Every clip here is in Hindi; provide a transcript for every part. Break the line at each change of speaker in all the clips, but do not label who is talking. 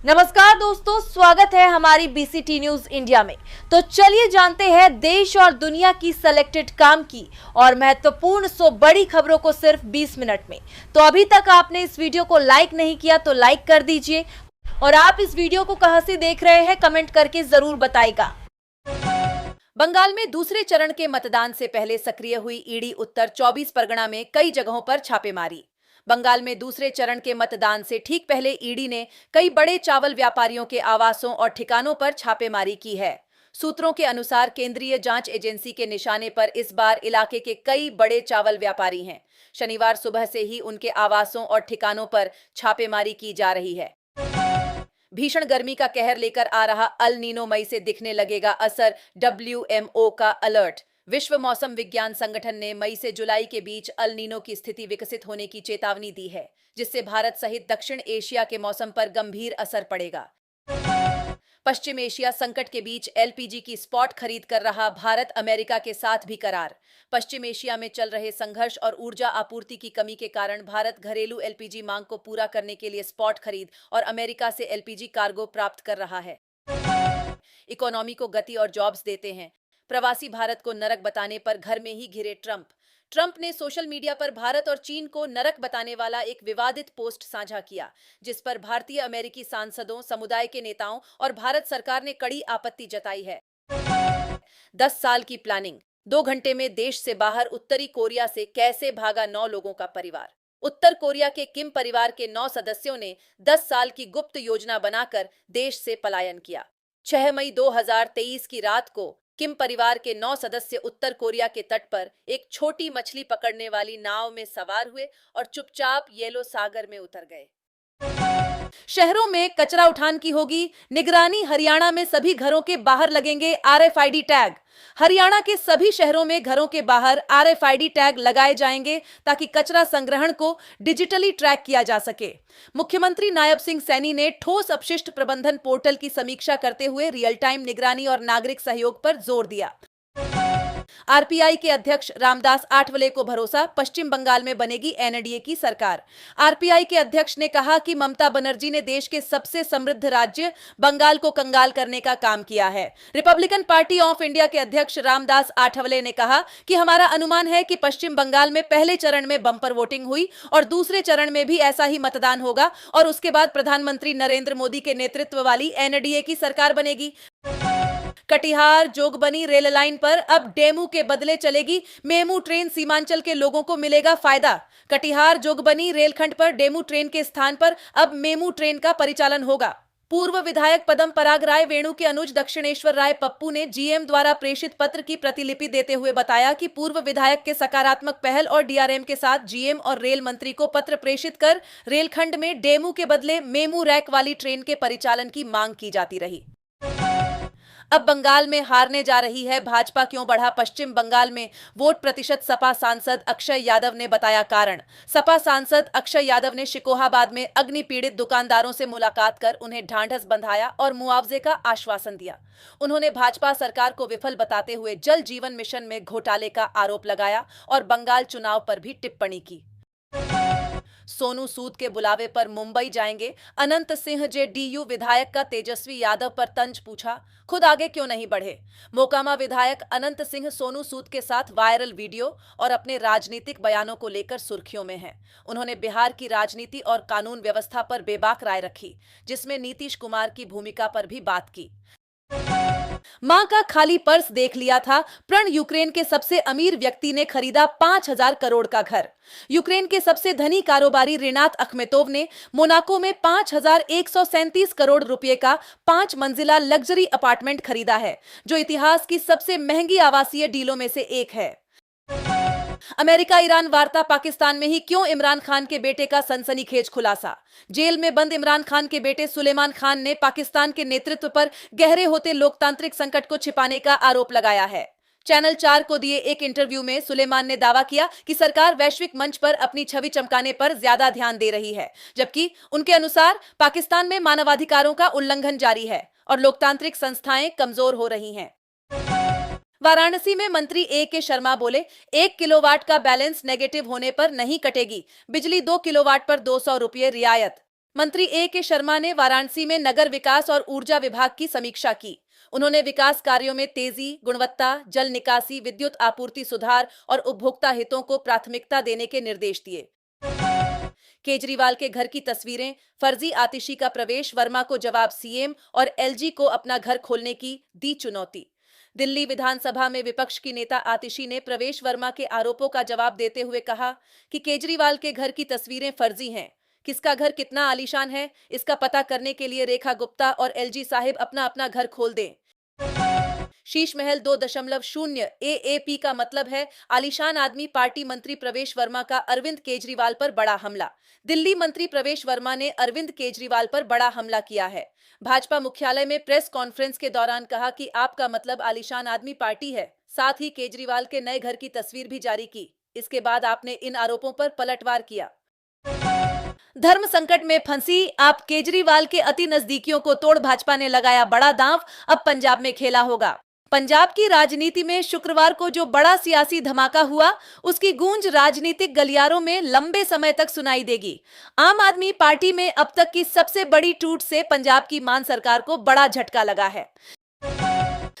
नमस्कार दोस्तों, स्वागत है हमारी बीसीटी न्यूज इंडिया में। तो चलिए जानते हैं देश और दुनिया की सिलेक्टेड काम की और महत्वपूर्ण 100 बड़ी खबरों को सिर्फ 20 मिनट में। तो अभी तक आपने इस वीडियो को लाइक नहीं किया तो लाइक कर दीजिए और आप इस वीडियो को कहां से देख रहे हैं कमेंट करके जरूर बताइएगा। बंगाल में दूसरे चरण के मतदान से पहले सक्रिय हुई ईडी उत्तर 24 परगना में कई जगहों पर छापे मारी। बंगाल में दूसरे चरण के मतदान से ठीक पहले ईडी ने कई बड़े चावल व्यापारियों के आवासों और ठिकानों पर छापेमारी की है। सूत्रों के अनुसार केंद्रीय जांच एजेंसी के निशाने पर इस बार इलाके के कई बड़े चावल व्यापारी हैं। शनिवार सुबह से ही उनके आवासों और ठिकानों पर छापेमारी की जा रही है। भीषण गर्मी का कहर लेकर आ रहा अल नीनो मई से दिखने लगेगा असर, WMO का अलर्ट। विश्व मौसम विज्ञान संगठन ने मई से जुलाई के बीच अल नीनो की स्थिति विकसित होने की चेतावनी दी है, जिससे भारत सहित दक्षिण एशिया के मौसम पर गंभीर असर पड़ेगा। पश्चिम एशिया संकट के बीच LPG की स्पॉट खरीद कर रहा भारत अमेरिका के साथ भी करार। पश्चिम एशिया में चल रहे संघर्ष और ऊर्जा आपूर्ति की कमी के कारण भारत घरेलू LPG मांग को पूरा करने के लिए स्पॉट खरीद और अमेरिका से LPG कार्गो प्राप्त कर रहा है। इकोनॉमी को गति और जॉब्स देते हैं। प्रवासी भारत को नरक बताने पर घर में ही घिरे ट्रंप ने सोशल मीडिया पर भारत और चीन को नरक बताने वाला एक विवादित पोस्ट साझा किया, जिस पर भारतीय अमेरिकी सांसदों, समुदाय के नेताओं और भारत सरकार ने कड़ी आपत्ति जताई है। 10 साल की प्लानिंग, 2 घंटे में देश से बाहर उत्तरी कोरिया से कैसे भागा 9 लोगों का परिवार। उत्तर कोरिया के किम परिवार के 9 सदस्यों ने 10 साल की गुप्त योजना बनाकर देश से पलायन किया। 6 मई 2023 की रात को किम परिवार के 9 सदस्य उत्तर कोरिया के तट पर एक छोटी मछली पकड़ने वाली नाव में सवार हुए और चुपचाप येलो सागर में उतर गए। शहरों में कचरा उठान की होगी निगरानी। हरियाणा में सभी घरों के बाहर लगेंगे RFID टैग। हरियाणा के सभी शहरों में घरों के बाहर RFID टैग लगाए जाएंगे ताकि कचरा संग्रहण को डिजिटली ट्रैक किया जा सके। मुख्यमंत्री नायब सिंह सैनी ने ठोस अपशिष्ट प्रबंधन पोर्टल की समीक्षा करते हुए रियल टाइम निगरानी और नागरिक सहयोग पर जोर दिया। RPI के अध्यक्ष रामदास आठवले को भरोसा, पश्चिम बंगाल में बनेगी NDA की सरकार। RPI के अध्यक्ष ने कहा कि ममता बनर्जी ने देश के सबसे समृद्ध राज्य बंगाल को कंगाल करने का काम किया है। रिपब्लिकन पार्टी ऑफ इंडिया के अध्यक्ष रामदास आठवले ने कहा कि हमारा अनुमान है कि पश्चिम बंगाल में पहले चरण में बंपर वोटिंग हुई और दूसरे चरण में भी ऐसा ही मतदान होगा और उसके बाद प्रधानमंत्री नरेंद्र मोदी के नेतृत्व वाली NDA की सरकार बनेगी। कटिहार जोगबनी रेल लाइन पर अब डेमू के बदले चलेगी मेमू ट्रेन, सीमांचल के लोगों को मिलेगा फायदा। कटिहार जोगबनी रेलखंड पर डेमू ट्रेन के स्थान पर अब मेमू ट्रेन का परिचालन होगा। पूर्व विधायक पदम पराग राय वेणु के अनुज दक्षिणेश्वर राय पप्पू ने GM द्वारा प्रेषित पत्र की प्रतिलिपि देते हुए बताया कि पूर्व विधायक के सकारात्मक पहल और DRM के साथ GM और रेल मंत्री को पत्र प्रेषित कर रेलखंड में डेमू के बदले मेमू रैक वाली ट्रेन के परिचालन की मांग की जाती रही। अब बंगाल में हारने जा रही है भाजपा, क्यों बढ़ा पश्चिम बंगाल में वोट प्रतिशत। सपा सांसद अक्षय यादव ने बताया कारण। सपा सांसद अक्षय यादव ने शिकोहाबाद में अग्नि पीड़ित दुकानदारों से मुलाकात कर उन्हें ढांढस बंधाया और मुआवजे का आश्वासन दिया। उन्होंने भाजपा सरकार को विफल बताते हुए जल जीवन मिशन में घोटाले का आरोप लगाया और बंगाल चुनाव पर भी टिप्पणी की। सोनू सूद के बुलावे पर मुंबई जाएंगे अनंत सिंह। JDU विधायक का तेजस्वी यादव पर तंज पूछा, खुद आगे क्यों नहीं बढ़े। मोकामा विधायक अनंत सिंह सोनू सूद के साथ वायरल वीडियो और अपने राजनीतिक बयानों को लेकर सुर्खियों में हैं। उन्होंने बिहार की राजनीति और कानून व्यवस्था पर बेबाक राय रखी, जिसमें नीतीश कुमार की भूमिका पर भी बात की। मां का खाली पर्स देख लिया था। प्रण यूक्रेन के सबसे अमीर व्यक्ति ने खरीदा 5000 करोड़ का घर। यूक्रेन के सबसे धनी कारोबारी रिनात अखमेतोव ने मोनाको में 5137 करोड़ रुपए का 5 मंजिला लग्जरी अपार्टमेंट खरीदा है, जो इतिहास की सबसे महंगी आवासीय डीलों में से एक है। अमेरिका ईरान वार्ता, पाकिस्तान में ही क्यों इमरान खान के बेटे का सनसनीखेज खुलासा। जेल में बंद इमरान खान के बेटे सुलेमान खान ने पाकिस्तान के नेतृत्व पर गहरे होते लोकतांत्रिक संकट को छिपाने का आरोप लगाया है। चैनल 4 को दिए एक इंटरव्यू में सुलेमान ने दावा किया कि सरकार वैश्विक मंच पर अपनी छवि चमकाने पर ज्यादा ध्यान दे रही है, जबकि उनके अनुसार पाकिस्तान में मानवाधिकारों का उल्लंघन जारी है और लोकतांत्रिक संस्थाएं कमजोर हो रही हैं। वाराणसी में मंत्री AK शर्मा बोले, 1 किलोवाट का बैलेंस नेगेटिव होने पर नहीं कटेगी बिजली, 2 किलोवाट पर 200 रुपये रियायत। मंत्री A.K. शर्मा ने वाराणसी में नगर विकास और ऊर्जा विभाग की समीक्षा की। उन्होंने विकास कार्यों में तेजी, गुणवत्ता, जल निकासी, विद्युत आपूर्ति सुधार और उपभोक्ता हितों को प्राथमिकता देने के निर्देश दिए। केजरीवाल के घर की तस्वीरें, फर्जी आतिशी का प्रवेश, वर्मा को जवाब सीएम और एलजी को अपना घर खोलने की दी चुनौती। दिल्ली विधानसभा में विपक्ष की नेता आतिशी ने प्रवेश वर्मा के आरोपों का जवाब देते हुए कहा कि केजरीवाल के घर की तस्वीरें फर्जी हैं। किसका घर कितना आलीशान है, इसका पता करने के लिए रेखा गुप्ता और एलजी साहिब अपना अपना घर खोल दें। शीश महल 2.0 AAP का मतलब है आलीशान आदमी। पार्टी मंत्री प्रवेश वर्मा का अरविंद केजरीवाल पर बड़ा हमला। दिल्ली मंत्री प्रवेश वर्मा ने अरविंद केजरीवाल पर बड़ा हमला किया है। भाजपा मुख्यालय में प्रेस कॉन्फ्रेंस के दौरान कहा कि आपका मतलब आलीशान आदमी पार्टी है। साथ ही केजरीवाल के नए घर की तस्वीर भी जारी की। इसके बाद आपने इन आरोपों पर पलटवार किया। धर्म संकट में फंसी आप केजरीवाल के अति नजदीकियों को तोड़ भाजपा ने लगाया बड़ा दांव। अब पंजाब में खेला होगा। पंजाब की राजनीति में शुक्रवार को जो बड़ा सियासी धमाका हुआ, उसकी गूंज राजनीतिक गलियारों में लंबे समय तक सुनाई देगी। आम आदमी पार्टी में अब तक की सबसे बड़ी टूट से पंजाब की मान सरकार को बड़ा झटका लगा है।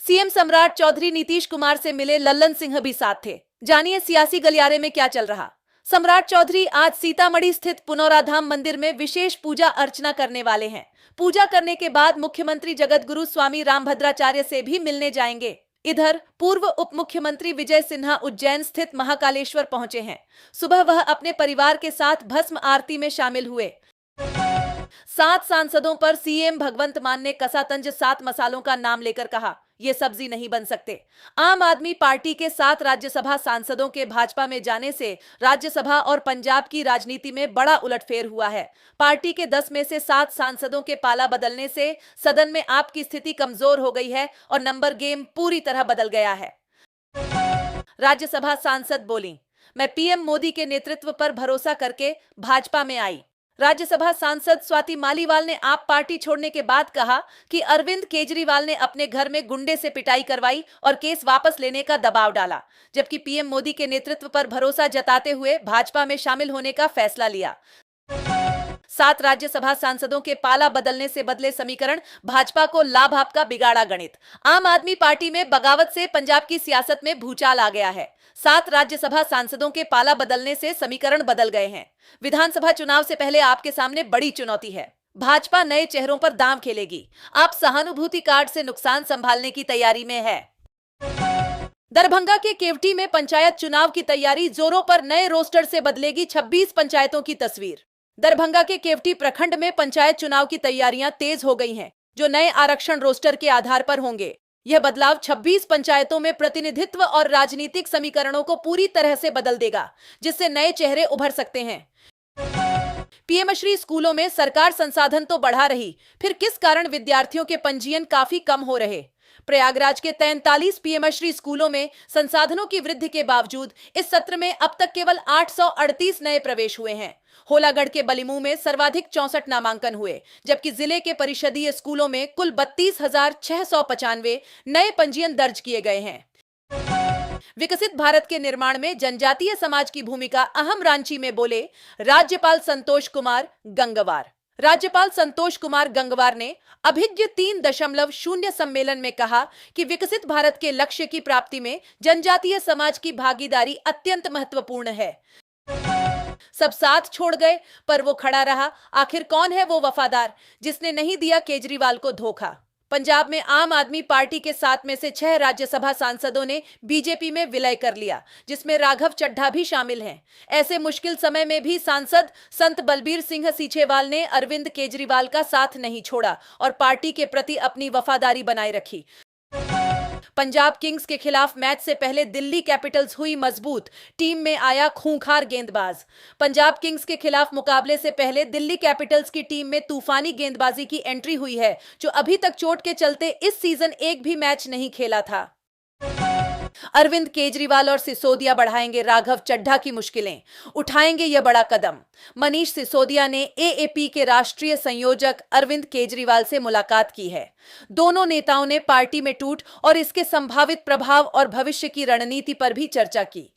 सीएम सम्राट चौधरी नीतीश कुमार से मिले, लल्लन सिंह भी साथ थे। जानिए सियासी गलियारे में क्या चल रहा। सम्राट चौधरी आज सीतामढ़ी स्थित पुनौराधाम मंदिर में विशेष पूजा अर्चना करने वाले हैं। पूजा करने के बाद मुख्यमंत्री जगतगुरु स्वामी रामभद्राचार्य से भी मिलने जाएंगे। इधर पूर्व उप मुख्यमंत्री विजय सिन्हा उज्जैन स्थित महाकालेश्वर पहुंचे हैं। सुबह वह अपने परिवार के साथ भस्म आरती में शामिल हुए। 7 सांसदों पर सीएम भगवंत मान ने कसातंज 7 मसालों का नाम लेकर कहा, ये सब्जी नहीं बन सकते। आम आदमी पार्टी के 7 राज्यसभा सांसदों के भाजपा में जाने से राज्यसभा और पंजाब की राजनीति में बड़ा उलटफेर हुआ है। पार्टी के 10 में से 7 सांसदों के पाला बदलने से सदन में आपकी स्थिति कमजोर हो गई है और नंबर गेम पूरी तरह बदल गया है। राज्यसभा सांसद बोली, मैं पीएम मोदी के नेतृत्व पर भरोसा करके भाजपा में आई। राज्यसभा सांसद स्वाति मालीवाल ने आप पार्टी छोड़ने के बाद कहा कि अरविंद केजरीवाल ने अपने घर में गुंडे से पिटाई करवाई और केस वापस लेने का दबाव डाला, जबकि पीएम मोदी के नेतृत्व पर भरोसा जताते हुए भाजपा में शामिल होने का फैसला लिया। 7 राज्यसभा सांसदों के पाला बदलने से बदले समीकरण, भाजपा को लाभ आपका बिगाड़ा गणित। आम आदमी पार्टी में बगावत से पंजाब की सियासत में भूचाल आ गया है। 7 राज्यसभा सांसदों के पाला बदलने से समीकरण बदल गए हैं। विधानसभा चुनाव से पहले आपके सामने बड़ी चुनौती है। भाजपा नए चेहरों पर दांव खेलेगी। आप सहानुभूति कार्ड से नुकसान संभालने की तैयारी में है। दरभंगा के केवटी में पंचायत चुनाव की तैयारी जोरों पर। नए रोस्टर से बदलेगी 26 पंचायतों की तस्वीर। दरभंगा के केवटी प्रखंड में पंचायत चुनाव की तैयारियां तेज हो गई हैं, जो नए आरक्षण रोस्टर के आधार पर होंगे। यह बदलाव 26 पंचायतों में प्रतिनिधित्व और राजनीतिक समीकरणों को पूरी तरह से बदल देगा, जिससे नए चेहरे उभर सकते हैं। पीएमश्री स्कूलों में सरकार संसाधन तो बढ़ा रही, फिर किस कारण विद्यार्थियों के पंजीयन काफी कम हो रहे। प्रयागराज के 43 पीएमश्री स्कूलों में संसाधनों की वृद्धि के बावजूद इस सत्र में अब तक केवल 838 नए प्रवेश हुए हैं। होलागढ़ के बलिमू में सर्वाधिक 64 नामांकन हुए, जबकि जिले के परिषदीय स्कूलों में कुल 32,695 नए पंजीयन दर्ज किए गए हैं। विकसित भारत के निर्माण में जनजातीय समाज की भूमिका अहम, रांची में बोले राज्यपाल संतोष कुमार गंगवार। राज्यपाल संतोष कुमार गंगवार ने अभिज्ञ 3.0 सम्मेलन में कहा कि विकसित भारत के लक्ष्य की प्राप्ति में जनजातीय समाज की भागीदारी अत्यंत महत्वपूर्ण है। सब साथ छोड़ गए पर वो खड़ा रहा। आखिर कौन है वो वफादार जिसने नहीं दिया केजरीवाल को धोखा। पंजाब में आम आदमी पार्टी के 7 में से 6 राज्यसभा सांसदों ने बीजेपी में विलय कर लिया, जिसमें राघव चड्ढा भी शामिल हैं। ऐसे मुश्किल समय में भी सांसद संत बलबीर सिंह सीछेवाल ने अरविंद केजरीवाल का साथ नहीं छोड़ा और पार्टी के प्रति अपनी वफादारी बनाए रखी। पंजाब किंग्स के खिलाफ मैच से पहले दिल्ली कैपिटल्स हुई मजबूत। टीम में आया खूंखार गेंदबाज। पंजाब किंग्स के खिलाफ मुकाबले से पहले दिल्ली कैपिटल्स की टीम में तूफानी गेंदबाजी की एंट्री हुई है, जो अभी तक चोट के चलते इस सीजन एक भी मैच नहीं खेला था। अरविंद केजरीवाल और सिसोदिया बढ़ाएंगे राघव चड्ढा की मुश्किलें, उठाएंगे यह बड़ा कदम। मनीष सिसोदिया ने एएपी के राष्ट्रीय संयोजक अरविंद केजरीवाल से मुलाकात की है। दोनों नेताओं ने पार्टी में टूट और इसके संभावित प्रभाव और भविष्य की रणनीति पर भी चर्चा की।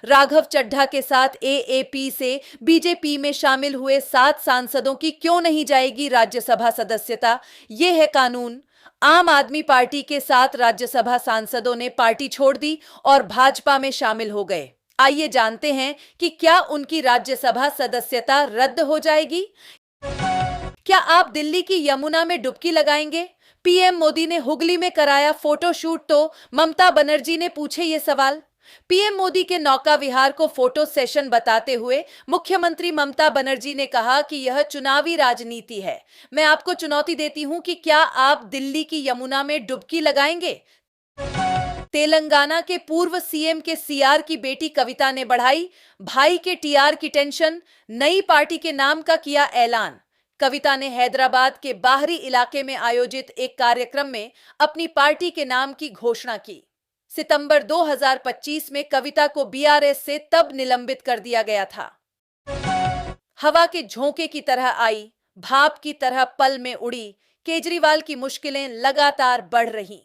राघव चड्ढा के साथ एएपी से बीजेपी में शामिल हुए 7 सांसदों की क्यों नहीं जाएगी राज्यसभा सदस्यता? ये है कानून। आम आदमी पार्टी के 7 राज्यसभा सांसदों ने पार्टी छोड़ दी और भाजपा में शामिल हो गए। आइए जानते हैं कि क्या उनकी राज्यसभा सदस्यता रद्द हो जाएगी? क्या आप दिल्ली की यमुना में डुबकी लगाएंगे? पीएम मोदी ने हुगली में कराया फोटोशूट तो ममता बनर्जी ने पूछे ये सवाल। पीएम मोदी के नौका विहार को फोटो सेशन बताते हुए मुख्यमंत्री ममता बनर्जी ने कहा कि यह चुनावी राजनीति है। मैं आपको चुनौती देती हूं कि क्या आप दिल्ली की यमुना में डुबकी लगाएंगे? तेलंगाना के पूर्व सीएम के सीआर की बेटी कविता ने बढ़ाई भाई के टीआर की टेंशन, नई पार्टी के नाम का किया ऐलान। कविता ने हैदराबाद के बाहरी इलाके में आयोजित एक कार्यक्रम में अपनी पार्टी के नाम की घोषणा की। सितंबर 2025 में कविता को बीआरएस से तब निलंबित कर दिया गया था। हवा के झोंके की तरह आई, भाप की तरह पल में उड़ी, केजरीवाल की मुश्किलें लगातार बढ़ रही।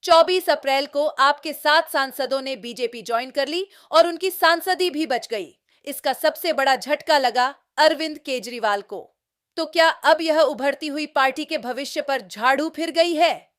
24 अप्रैल को आपके 7 सांसदों ने बीजेपी ज्वाइन कर ली और उनकी सांसदी भी बच गई। इसका सबसे बड़ा झटका लगा अरविंद केजरीवाल को। तो क्या अब यह उभरती हुई पार्टी के भविष्य पर झाड़ू फिर गई है?